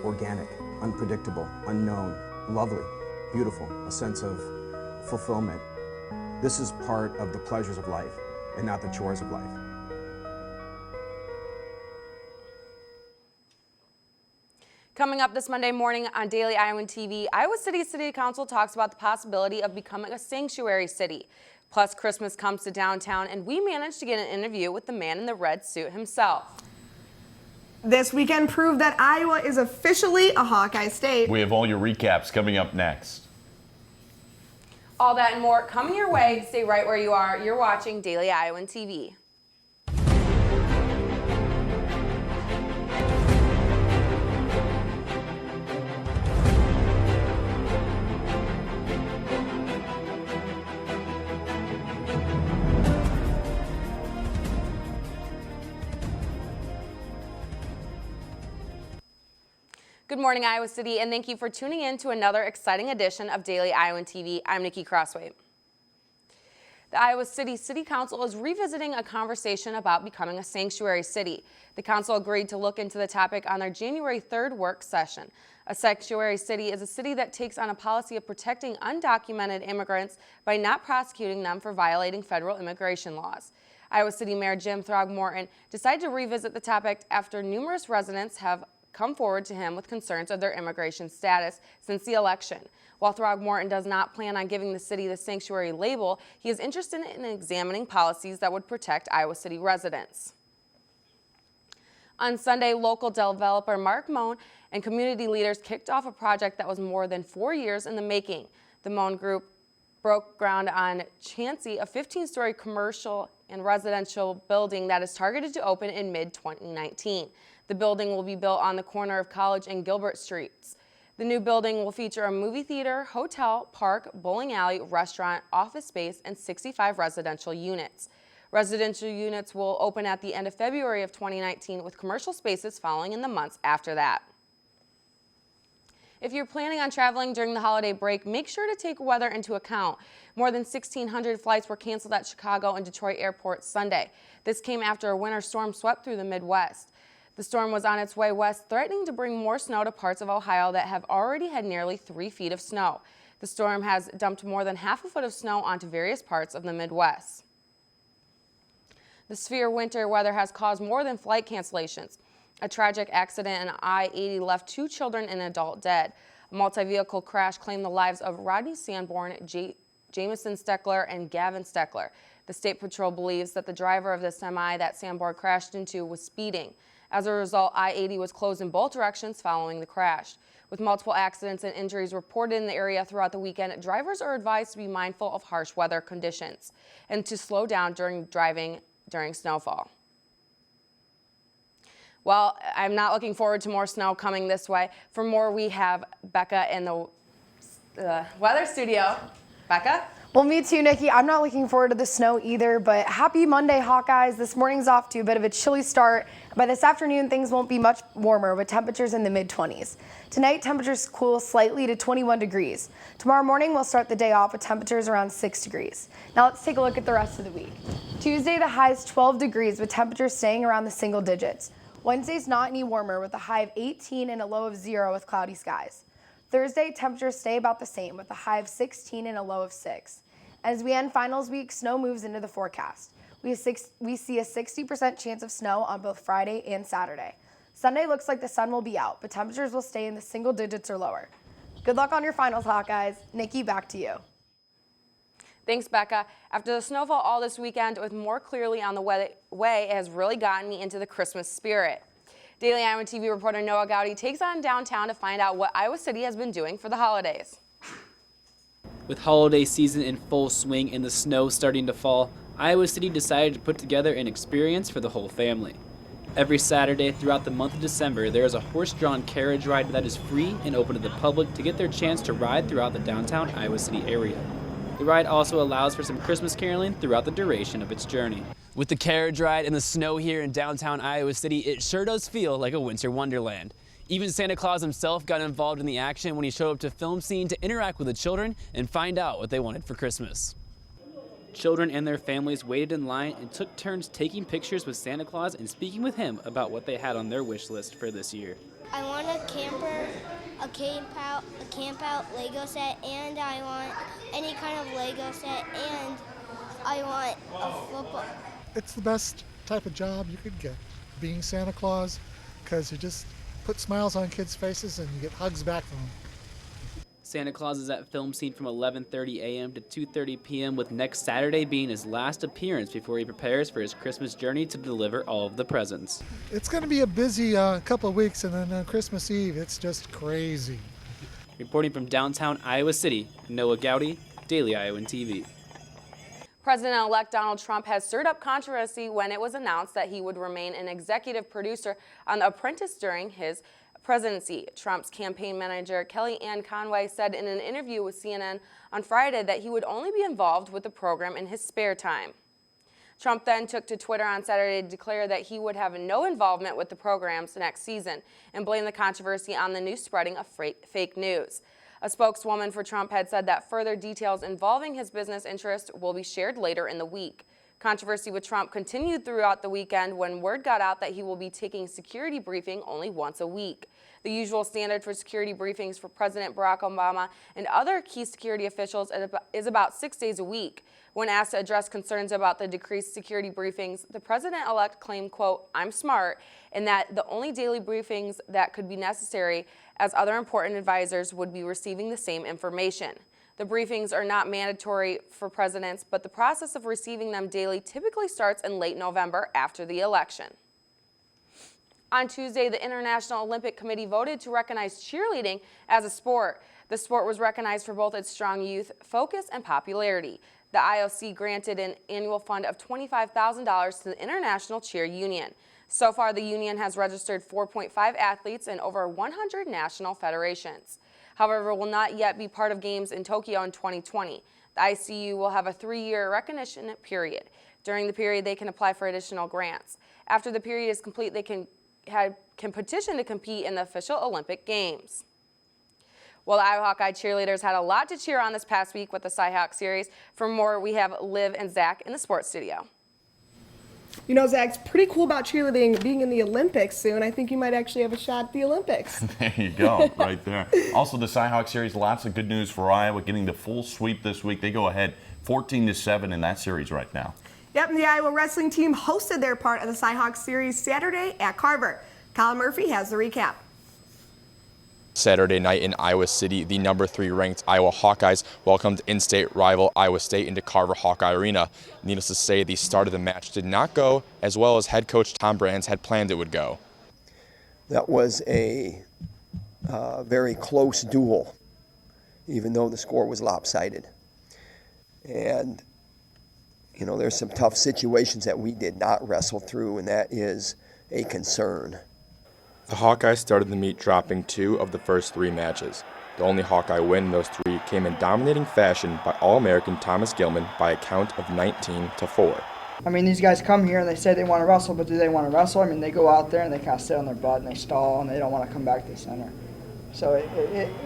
organic, unpredictable, unknown, lovely, beautiful, a sense of fulfillment. This is part of the pleasures of life and not the chores of life. Coming up this Monday morning on Daily Iowan TV, Iowa City Council talks about the possibility of becoming a sanctuary city. Plus, Christmas comes to downtown, and we managed to get an interview with the man in the red suit himself. This weekend proved that Iowa is officially a Hawkeye state. We have all your recaps coming up next. All that and more coming your way. Stay right where you are. You're watching Daily Iowan TV. Good morning, Iowa City, and thank you for tuning in to another exciting edition of Daily Iowan TV. I'm Nikki Crossway. The Iowa City Council is revisiting a conversation about becoming a sanctuary city. The council agreed to look into the topic on their January 3rd work session. A sanctuary city is a city that takes on a policy of protecting undocumented immigrants by not prosecuting them for violating federal immigration laws. Iowa City Mayor Jim Throgmorton decided to revisit the topic after numerous residents have come forward to him with concerns of their immigration status since the election. While Throgmorton does not plan on giving the city the sanctuary label, he is interested in examining policies that would protect Iowa City residents. On Sunday, local developer Mark Mon and community leaders kicked off a project that was more than 4 years in the making. The Mon Group broke ground on Chancey, a 15-story commercial and residential building that is targeted to open in mid-2019. The building will be built on the corner of College and Gilbert Streets. The new building will feature a movie theater, hotel, park, bowling alley, restaurant, office space, and 65 residential units. Residential units will open at the end of February of 2019, with commercial spaces following in the months after that. If you're planning on traveling during the holiday break, make sure to take weather into account. More than 1,600 flights were canceled at Chicago and Detroit airports Sunday. This came after a winter storm swept through the Midwest. The storm was on its way west, threatening to bring more snow to parts of Ohio that have already had nearly 3 feet of snow. The storm has dumped more than half a foot of snow onto various parts of the Midwest. The severe winter weather has caused more than flight cancellations. A tragic accident on I-80 left 2 children and an adult dead. A multi-vehicle crash claimed the lives of Rodney Sanborn, Jamison Steckler, and Gavin Steckler. The State Patrol believes that the driver of the semi that Sanborn crashed into was speeding. As a result, I-80 was closed in both directions following the crash. With multiple accidents and injuries reported in the area throughout the weekend, drivers are advised to be mindful of harsh weather conditions and to slow down during driving during snowfall. Well, I'm not looking forward to more snow coming this way. For more, we have Becca in the weather studio. Becca? Well, me too, Nikki. I'm not looking forward to the snow either, but happy Monday, Hawkeyes. This morning's off to a bit of a chilly start. By this afternoon, things won't be much warmer with temperatures in the mid-20s. Tonight, temperatures cool slightly to 21 degrees. Tomorrow morning, we'll start the day off with temperatures around 6 degrees. Now let's take a look at the rest of the week. Tuesday, the high is 12 degrees with temperatures staying around the single digits. Wednesday's not any warmer with a high of 18 and a low of 0 with cloudy skies. Thursday, temperatures stay about the same with a high of 16 and a low of 6. As we end finals week, snow moves into the forecast. We see a 60% chance of snow on both Friday and Saturday. Sunday looks like the sun will be out, but temperatures will stay in the single digits or lower. Good luck on your finals, Hawkeyes. Nikki, back to you. Thanks, Becca. After the snowfall all this weekend, with more clearly on the way, it has really gotten me into the Christmas spirit. Daily Iowan TV reporter Noah Gowdy takes on downtown to find out what Iowa City has been doing for the holidays. With holiday season in full swing and the snow starting to fall, Iowa City decided to put together an experience for the whole family. Every Saturday throughout the month of December, there is a horse-drawn carriage ride that is free and open to the public to get their chance to ride throughout the downtown Iowa City area. The ride also allows for some Christmas caroling throughout the duration of its journey. With the carriage ride and the snow here in downtown Iowa City, it sure does feel like a winter wonderland. Even Santa Claus himself got involved in the action when he showed up to film scene to interact with the children and find out what they wanted for Christmas. Children and their families waited in line and took turns taking pictures with Santa Claus and speaking with him about what they had on their wish list for this year. I want a camper, a camp out Lego set, and I want any kind of Lego set, and I want a football. It's the best type of job you could get, being Santa Claus, because you just put smiles on kids' faces and you get hugs back from them. Santa Claus is at film scene from 11:30 a.m. to 2:30 p.m. with next Saturday being his last appearance before he prepares for his Christmas journey to deliver all of the presents. It's going to be a busy couple of weeks, and then on Christmas Eve, it's just crazy. Reporting from downtown Iowa City, Noah Gowdy, Daily Iowan TV. President-elect Donald Trump has stirred up controversy when it was announced that he would remain an executive producer on The Apprentice during his presidency. Trump's campaign manager, Kellyanne Conway, said in an interview with CNN on Friday that he would only be involved with the program in his spare time. Trump then took to Twitter on Saturday to declare that he would have no involvement with the programs next season and blame the controversy on the new spreading of fake news. A spokeswoman for Trump had said that further details involving his business interests will be shared later in the week. Controversy with Trump continued throughout the weekend when word got out that he will be taking security briefing only once a week. The usual standard for security briefings for President Barack Obama and other key security officials is about 6 days a week. When asked to address concerns about the decreased security briefings, the president-elect claimed, quote, "I'm smart," and that the only daily briefings that could be necessary as other important advisors would be receiving the same information. The briefings are not mandatory for presidents, but the process of receiving them daily typically starts in late November after the election. On Tuesday, the International Olympic Committee voted to recognize cheerleading as a sport. The sport was recognized for both its strong youth focus and popularity. The IOC granted an annual fund of $25,000 to the International Cheer Union. So far, the union has registered 4.5 athletes in over 100 national federations. However, will not yet be part of Games in Tokyo in 2020. The ICU will have a 3-year recognition period. During the period, they can apply for additional grants. After the period is complete, they can petition to compete in the official Olympic Games. Well, the Iowa Hawkeye cheerleaders had a lot to cheer on this past week with the Cy-Hawk series. For more, we have Liv and Zach in the sports studio. You know, Zach, it's pretty cool about cheerleading being in the Olympics soon. I think you might actually have a shot at the Olympics. There you go, right there. Also, the Cy-Hawk series, lots of good news for Iowa, getting the full sweep this week. They go ahead 14-7 in that series right now. Yep, and the Iowa wrestling team hosted their part of the Cy-Hawk series Saturday at Carver. Colin Murphy has the recap. Saturday night in Iowa City, the number 3 ranked Iowa Hawkeyes welcomed in-state rival Iowa State into Carver Hawkeye Arena. Needless to say, the start of the match did not go as well as head coach Tom Brands had planned it would go. That was a very close duel, even though the score was lopsided. And, you know, there's some tough situations that we did not wrestle through, and that is a concern. The Hawkeyes started the meet dropping 2 of the first 3 matches. The only Hawkeye win in those 3 came in dominating fashion by All-American Thomas Gilman by a count of 19-4. I mean, these guys come here and they say they want to wrestle, but do they want to wrestle? I mean, they go out there and they kind of sit on their butt and they stall and they don't want to come back to the center. So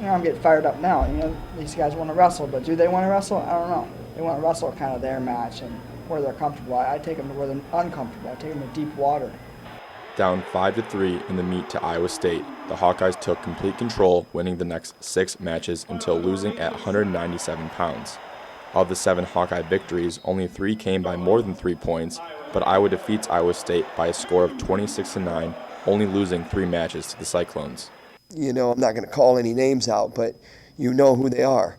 I'm getting fired up now. You know, these guys want to wrestle, but do they want to wrestle? I don't know. They want to wrestle kind of their match and where they're comfortable. I take them to where they're uncomfortable. I take them to deep water. Down 5-3 in the meet to Iowa State, the Hawkeyes took complete control, winning the next 6 matches until losing at 197 pounds. Of the 7 Hawkeye victories, only 3 came by more than 3 points, but Iowa defeats Iowa State by a score of 26-9, only losing 3 matches to the Cyclones. You know, I'm not going to call any names out, but you know who they are.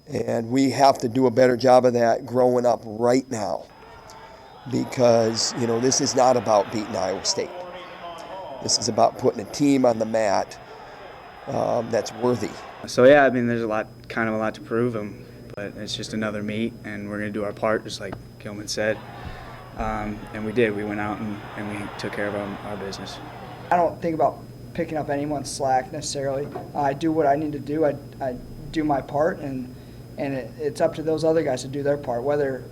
And we have to do a better job of that growing up right now. Because, you know, this is not about beating Iowa State. This is about putting a team on the mat that's worthy. So yeah, I mean, there's a lot to prove them, but it's just another meet, and we're gonna do our part, just like Gilman said. And we did. We went out and we took care of our business. I don't think about picking up anyone's slack necessarily. I do what I need to do. I do my part, and it's up to those other guys to do their part. Whether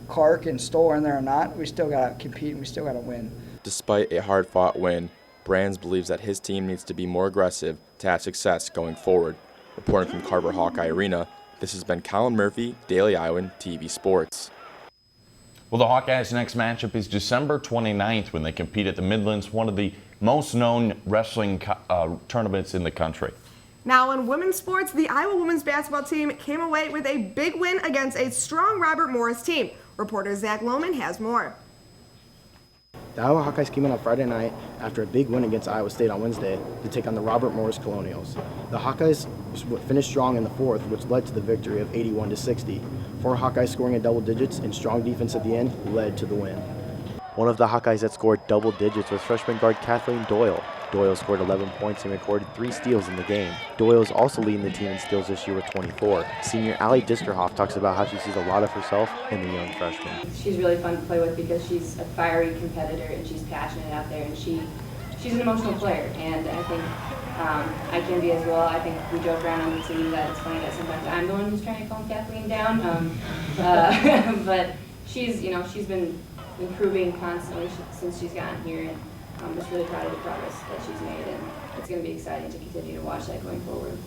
Clark and Stoll are in there or not, we still gotta compete and we still gotta win. Despite a hard-fought win, Brands believes that his team needs to be more aggressive to have success going forward. Reporting from Carver Hawkeye Arena, this has been Colin Murphy, Daily Iowan TV Sports. Well, the Hawkeyes' next matchup is December 29th when they compete at the Midlands, one of the most known wrestling tournaments in the country. Now in women's sports, the Iowa women's basketball team came away with a big win against a strong Robert Morris team. Reporter Zach Lohman has more. The Iowa Hawkeyes came in on Friday night after a big win against Iowa State on Wednesday to take on the Robert Morris Colonials. The Hawkeyes finished strong in the fourth, which led to the victory of 81-60. 4 Hawkeyes scoring in double digits and strong defense at the end led to the win. One of the Hawkeyes that scored double digits was freshman guard Kathleen Doyle. Doyle scored 11 points and recorded 3 steals in the game. Doyle is also leading the team in steals this year with 24. Senior Allie Disterhoff talks about how she sees a lot of herself in the young freshman. She's really fun to play with because she's a fiery competitor and she's passionate out there, and she's an emotional player, and I think I can be as well. I think we joke around on the team that it's funny that sometimes I'm the one who's trying to calm Kathleen down, but she's been improving constantly since she's gotten here, and I'm just really proud of the progress that she's made, and it's going to be exciting to continue to watch that going forward.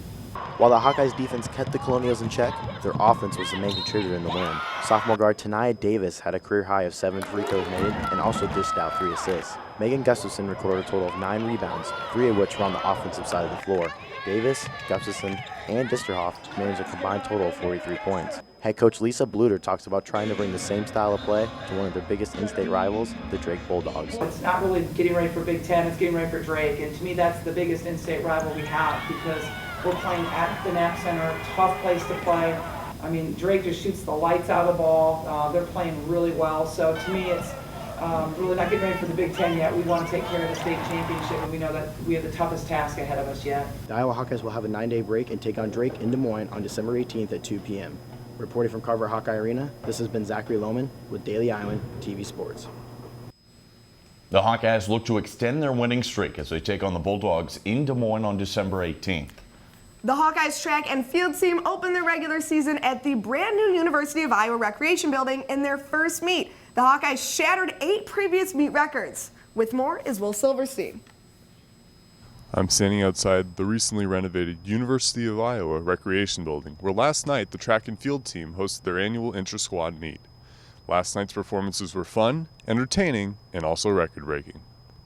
While the Hawkeyes defense kept the Colonials in check, their offense was the main contributor in the win. Sophomore guard Tanaya Davis had a career high of 7 free throws made and also dished out 3 assists. Megan Gustafson recorded a total of 9 rebounds, 3 of which were on the offensive side of the floor. Davis, Gustafson, and Disterhoff managed a combined total of 43 points. Head coach Lisa Bluter talks about trying to bring the same style of play to one of their biggest in-state rivals, the Drake Bulldogs. It's not really getting ready for Big Ten, it's getting ready for Drake, and to me that's the biggest in-state rival we have because we're playing at the Knapp Center, tough place to play. I mean, Drake just shoots the lights out of the ball. They're playing really well, so to me it's really not getting ready for the Big Ten yet. We want to take care of the state championship, and we know that we have the toughest task ahead of us yet. The Iowa Hawkeyes will have a 9-day break and take on Drake in Des Moines on December 18th at 2 p.m. Reporting from Carver Hawkeye Arena, this has been Zachary Lohman with Daily Iowan TV Sports. The Hawkeyes look to extend their winning streak as they take on the Bulldogs in Des Moines on December 18th. The Hawkeyes track and field team opened their regular season at the brand new University of Iowa Recreation Building in their first meet. The Hawkeyes shattered 8 previous meet records. With more is Will Silverstein. I'm standing outside the recently renovated University of Iowa Recreation Building, where last night the track and field team hosted their annual intra-squad meet. Last night's performances were fun, entertaining, and also record-breaking.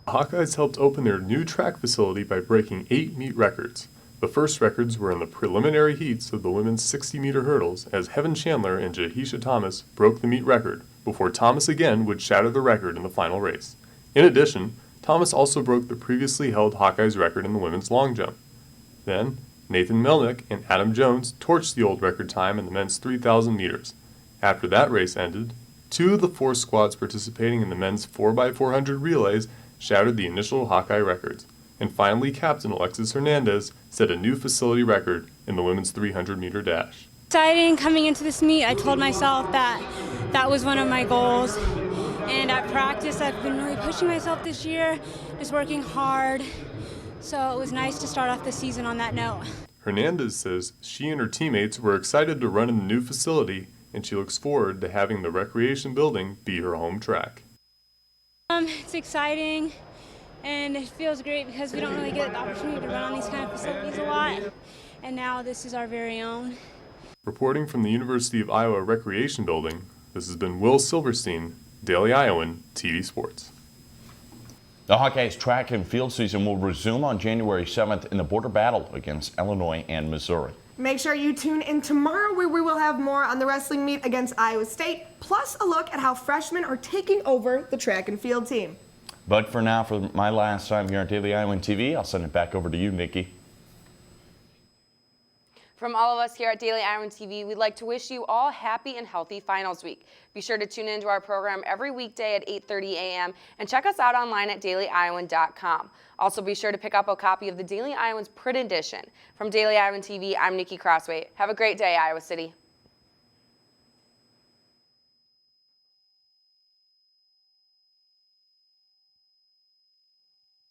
The Hawkeyes helped open their new track facility by breaking 8 meet records. The first records were in the preliminary heats of the women's 60-meter hurdles as Heaven Chandler and Jahisha Thomas broke the meet record, before Thomas again would shatter the record in the final race. In addition, Thomas also broke the previously held Hawkeyes record in the women's long jump. Then, Nathan Melnick and Adam Jones torched the old record time in the men's 3,000 meters. After that race ended, 2 of the 4 squads participating in the men's 4x400 relays shattered the initial Hawkeye records. And finally, Captain Alexis Hernandez set a new facility record in the women's 300-meter dash. Exciting coming into this meet. I told myself that was one of my goals. And at practice, I've been really pushing myself this year, just working hard. So it was nice to start off the season on that note. Hernandez says she and her teammates were excited to run in the new facility, and she looks forward to having the recreation building be her home track. It's exciting, and it feels great because we don't really get the opportunity to run on these kind of facilities a lot. And now this is our very own. Reporting from the University of Iowa Recreation Building, this has been Will Silverstein, Daily Iowan TV Sports. The Hawkeyes track and field season will resume on January 7th in the border battle against Illinois and Missouri. Make sure you tune in tomorrow where we will have more on the wrestling meet against Iowa State, plus a look at how freshmen are taking over the track and field team. But for now, for my last time here on Daily Iowan TV, I'll send it back over to you, Nikki. From all of us here at Daily Iowan TV, we'd like to wish you all happy and healthy finals week. Be sure to tune into our program every weekday at 8:30 a.m. and check us out online at dailyiowan.com. Also be sure to pick up a copy of the Daily Iowan's print edition. From Daily Iowan TV, I'm Nikki Crossway. Have a great day, Iowa City.